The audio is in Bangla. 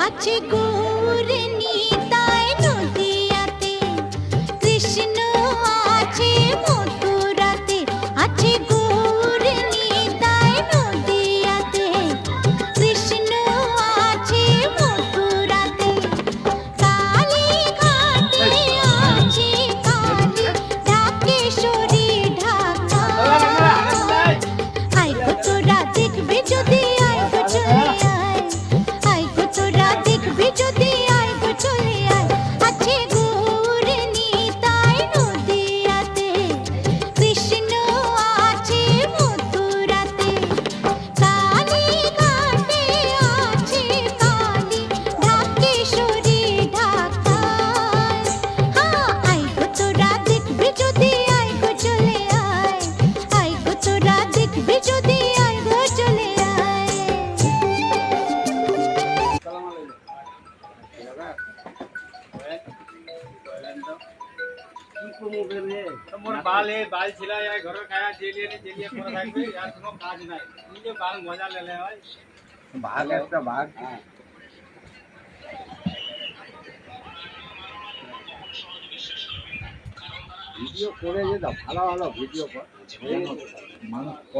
আছে গৌর নিতাই নদিয়াতে, কৃষ্ণ আছে মথুরাতে, আছে গৌর নিতাই নদিয়াতে, কৃষ্ণ আছে মথুরাতে। কালী ঘাটে আছে কালী, ঢাকেশ্বরী ঢাকা। আয় গো তোরা দেখবে যদি, আয় গো চলে আয়, আয় গো তোরা দেখবে যদি, আয় গো চলে আয়। আছে গৌর নিতাই নদিয়াতে, কৃষ্ণ আছে মথুরাতে। কালী ঘাটে আছে কালী, ঢাকেশ্বরী ঢাকায়। আয় গো তোরা দেখবে যদি, আয় গো চলে আয়, আয় গো তোরা দেখবে যদি, আয় গো চলে আয়। মোর বাল এ বাল ছিলা যায় ঘরের খায়া জেলিয়ে পরে থাকবে, আর কোনো কাজ নাই। নিজে বাল মজা লেলে হয়। ভাগ একটা ভাগ। ভিডিও করে যে দাও, ভালো ভালো ভিডিও কর, মানুষ কম